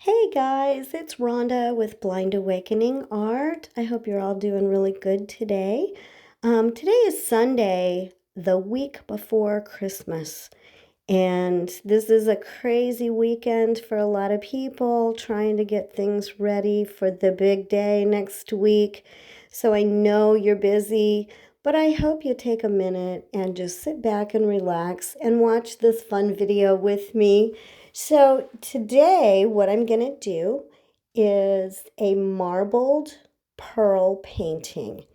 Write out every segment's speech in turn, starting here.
Hey guys, it's Rhonda with Blind Awakening Art. I hope you're all doing really good today. Today is Sunday, the week before Christmas. And this is a crazy weekend for a lot of people trying to get things ready for the big day next week. So I know you're busy, but I hope you take a minute and just sit back and relax and watch this fun video with me. So today, what I'm going to do is a marbled pearl painting.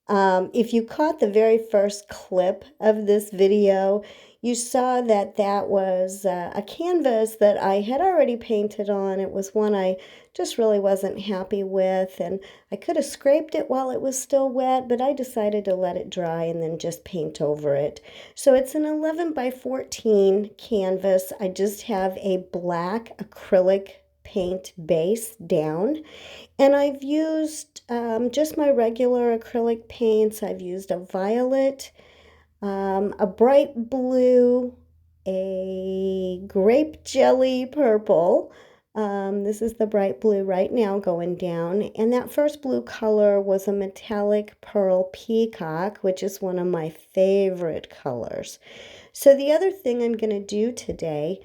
If you caught the very first clip of this video, you saw that that was a canvas that I had already painted on. It was one I just really wasn't happy with, and I could have scraped it while it was still wet, but I decided to let it dry and then just paint over it. So it's an 11 by 14 canvas. I just have a black acrylic paint base down. And I've used just my regular acrylic paints. I've used a violet, a bright blue, a grape jelly purple. This is the bright blue right now going down. And that first blue color was a metallic pearl peacock, which is one of my favorite colors. So the other thing I'm going to do today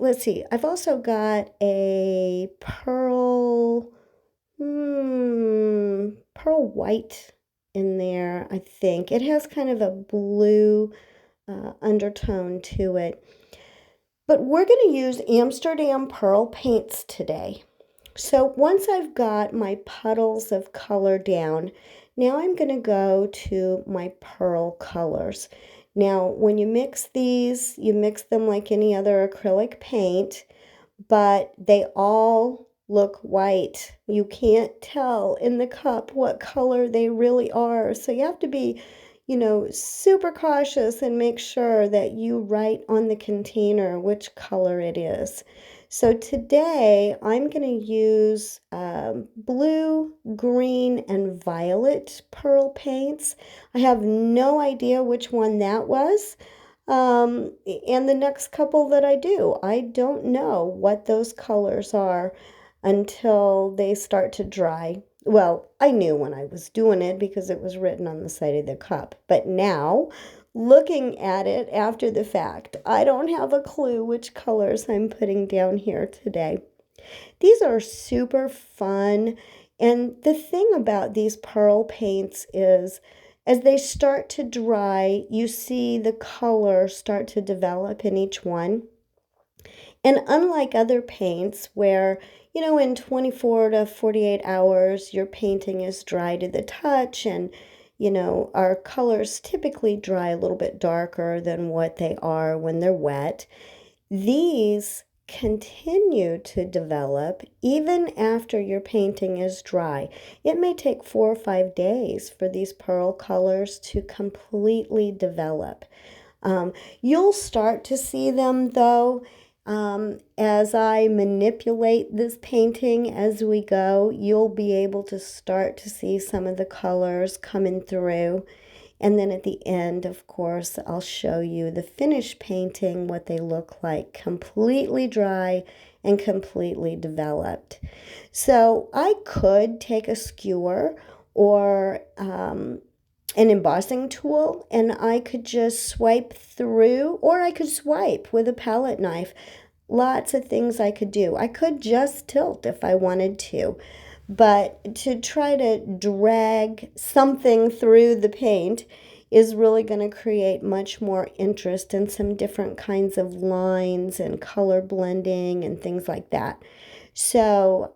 let's see, I've also got a pearl white in there, I think. It has kind of a blue undertone to it. But we're going to use Amsterdam pearl paints today. So once I've got my puddles of color down, now I'm going to go to my pearl colors. Now, when you mix these, you mix them like any other acrylic paint, but they all look white. You can't tell in the cup what color they really are. So you have to be, super cautious and make sure that you write on the container which color it is. So today I'm going to use blue, green, and violet pearl paints. I have no idea which one that was. And the next couple that I do, I don't know what those colors are until they start to dry. Well, I knew when I was doing it because it was written on the side of the cup. But now, looking at it after the fact, I don't have a clue which colors I'm putting down here today. These are super fun. And the thing about these pearl paints is as they start to dry, you see the color start to develop in each one. And unlike other paints where, in 24 to 48 hours, your painting is dry to the touch and, our colors typically dry a little bit darker than what they are when they're wet. These continue to develop even after your painting is dry. It may take 4 or 5 days for these pearl colors to completely develop. You'll start to see them though as I manipulate this painting as we go. You'll be able to start to see some of the colors coming through. And then at the end, of course, I'll show you the finished painting, what they look like, completely dry and completely developed. So I could take a skewer or an embossing tool and I could just swipe through, or I could swipe with a palette knife. Lots of things I could do. I could just tilt if I wanted to. But to try to drag something through the paint is really going to create much more interest in some different kinds of lines and color blending and things like that. So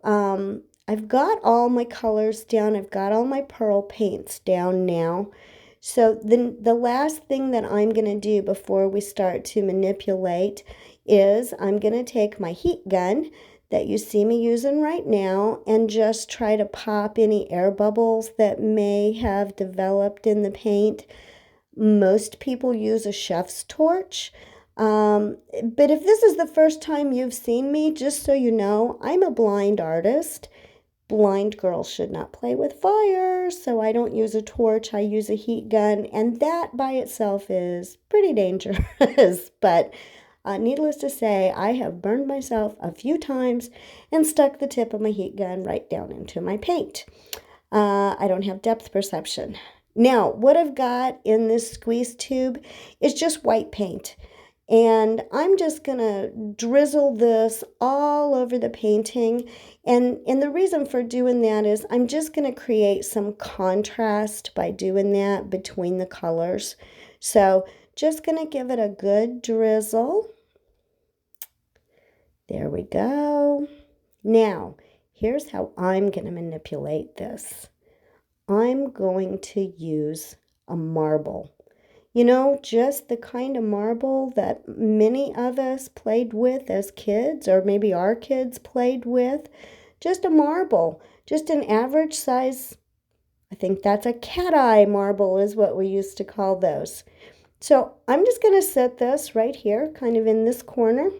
I've got all my colors down. I've got all my pearl paints down now. So the last thing that I'm going to do before we start to manipulate is I'm going to take my heat gun that you see me using right now and just try to pop any air bubbles that may have developed in the paint. Most people use a chef's torch. But if this is the first time you've seen me, just so you know, I'm a blind artist. Blind girls should not play with fire, so I don't use a torch. I use a heat gun, and that by itself is pretty dangerous. But Needless to say, I have burned myself a few times and stuck the tip of my heat gun right down into my paint. I don't have depth perception. Now, what I've got in this squeeze tube is just white paint. And I'm just going to drizzle this all over the painting. And the reason for doing that is I'm just going to create some contrast by doing that between the colors. So just going to give it a good drizzle. There we go. Now, here's how I'm going to manipulate this. I'm going to use a marble. You know, just the kind of marble that many of us played with as kids, or maybe our kids played with. Just a marble, just an average size. I think that's a cat eye marble is what we used to call those. So I'm just going to set this right here, kind of in this corner.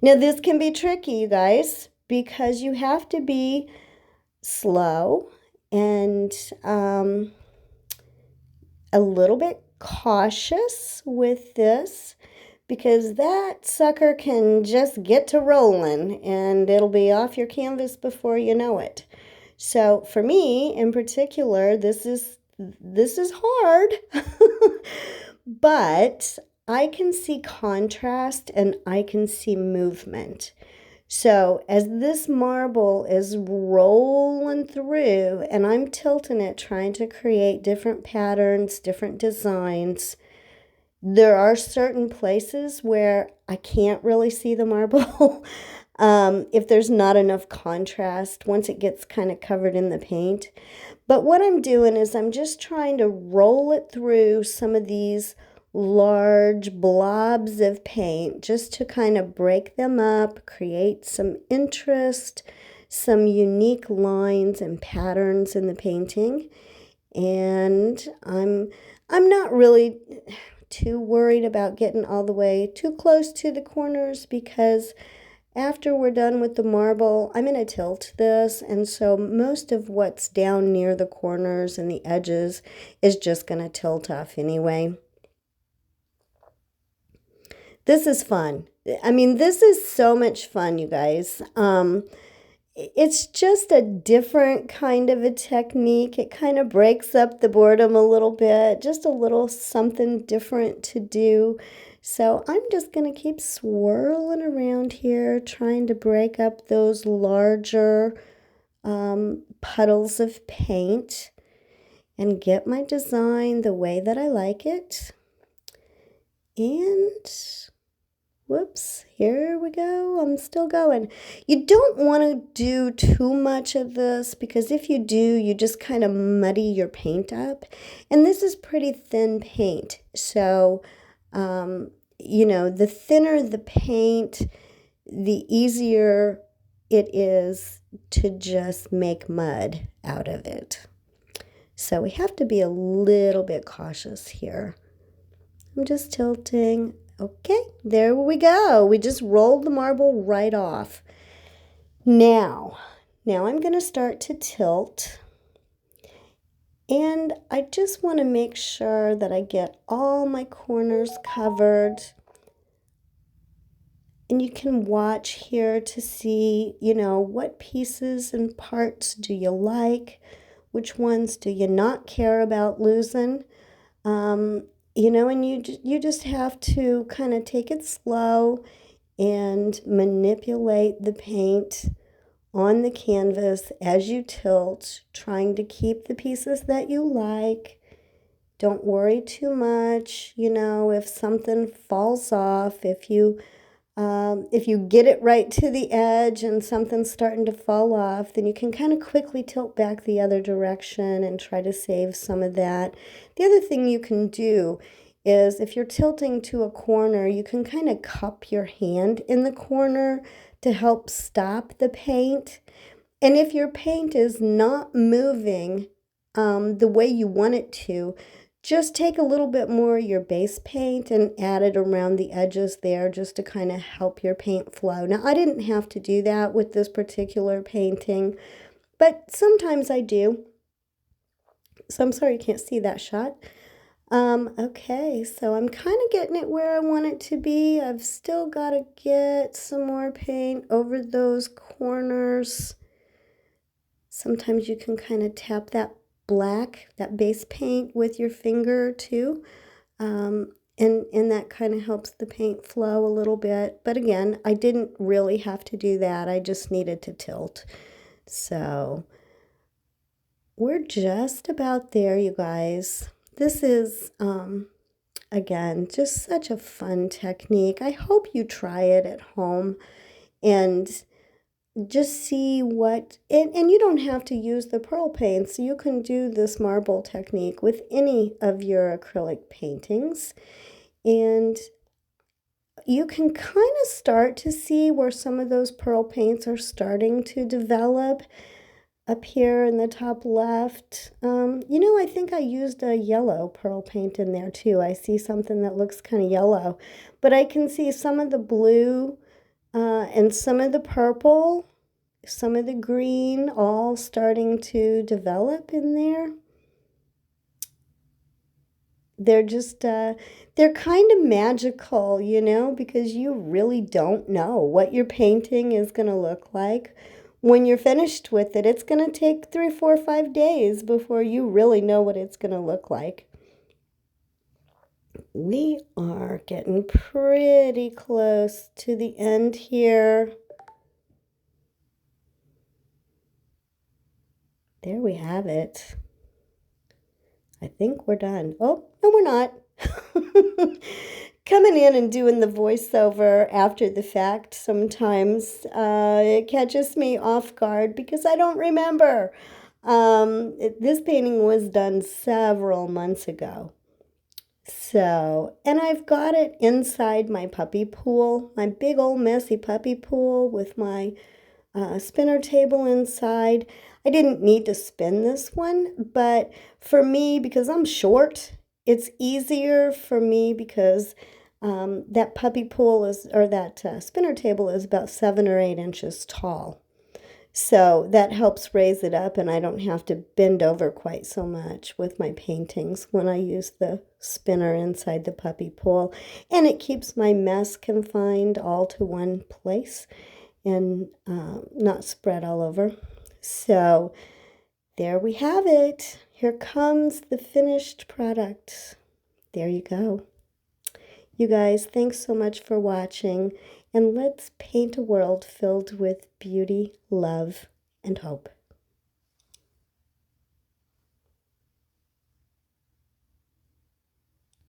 Now this can be tricky, you guys, because you have to be slow and a little bit cautious with this, because that sucker can just get to rolling and it'll be off your canvas before you know it. So for me in particular, this is hard, but I can see contrast and I can see movement. So as this marble is rolling through and I'm tilting it, trying to create different patterns, different designs, there are certain places where I can't really see the marble if there's not enough contrast once it gets kind of covered in the paint. But what I'm doing is I'm just trying to roll it through some of these large blobs of paint just to kind of break them up, create some interest, some unique lines and patterns in the painting. And I'm not really too worried about getting all the way too close to the corners, because after we're done with the marble, I'm going to tilt this, and so most of what's down near the corners and the edges is just going to tilt off anyway. This is fun. I mean, this is so much fun, you guys. It's just a different kind of a technique. It kind of breaks up the boredom a little bit, just a little something different to do. So I'm just going to keep swirling around here, trying to break up those larger puddles of paint and get my design the way that I like it. And whoops, here we go. I'm still going. You don't want to do too much of this, because if you do, you just kind of muddy your paint up. And this is pretty thin paint. So, you know, the thinner the paint, the easier it is to just make mud out of it. So we have to be a little bit cautious here. I'm just tilting. Okay, there we go. We just rolled the marble right off. Now I'm going to start to tilt. And I just want to make sure that I get all my corners covered. And you can watch here to see, you know, what pieces and parts do you like? Which ones do you not care about losing? You know, and you just have to kind of take it slow and manipulate the paint on the canvas as you tilt, trying to keep the pieces that you like. Don't worry too much, you know, if something falls off, if you get it right to the edge and something's starting to fall off, then you can kind of quickly tilt back the other direction and try to save some of that. The other thing you can do is, if you're tilting to a corner, you can kind of cup your hand in the corner to help stop the paint. And if your paint is not moving the way you want it to, just take a little bit more of your base paint and add it around the edges there, just to kind of help your paint flow. Now, I didn't have to do that with this particular painting, but sometimes I do. So I'm sorry you can't see that shot. Okay, so I'm kind of getting it where I want it to be. I've still got to get some more paint over those corners. Sometimes you can kind of tap that black, that base paint with your finger too. And that kind of helps the paint flow a little bit. But again, I didn't really have to do that. I just needed to tilt. So we're just about there, you guys. This is, again, just such a fun technique. I hope you try it at home and just see and you don't have to use the pearl paints. You can do this marble technique with any of your acrylic paintings. And you can kind of start to see where some of those pearl paints are starting to develop up here in the top left. I think I used a yellow pearl paint in there too. I see something that looks kind of yellow, but I can see some of the blue and some of the purple, some of the green all starting to develop in there. They're just, they're kind of magical, because you really don't know what your painting is going to look like. When you're finished with it, it's going to take 3, 4, 5 days before you really know what it's going to look like. We are getting pretty close to the end here. There we have it. I think we're done. Oh, no, we're not. Coming in and doing the voiceover after the fact sometimes it catches me off guard because I don't remember. This painting was done several months ago. So, and I've got it inside my puppy pool, my big old messy puppy pool with my spinner table inside. I didn't need to spin this one, but for me, because I'm short, it's easier for me because that puppy pool or that spinner table is about 7 or 8 inches tall. So that helps raise it up, and I don't have to bend over quite so much with my paintings when I use the spinner inside the puppy pool. And it keeps my mess confined all to one place and not spread all over. So there we have it. Here comes the finished product. There you go. You guys, thanks so much for watching, and let's paint a world filled with beauty, love, and hope.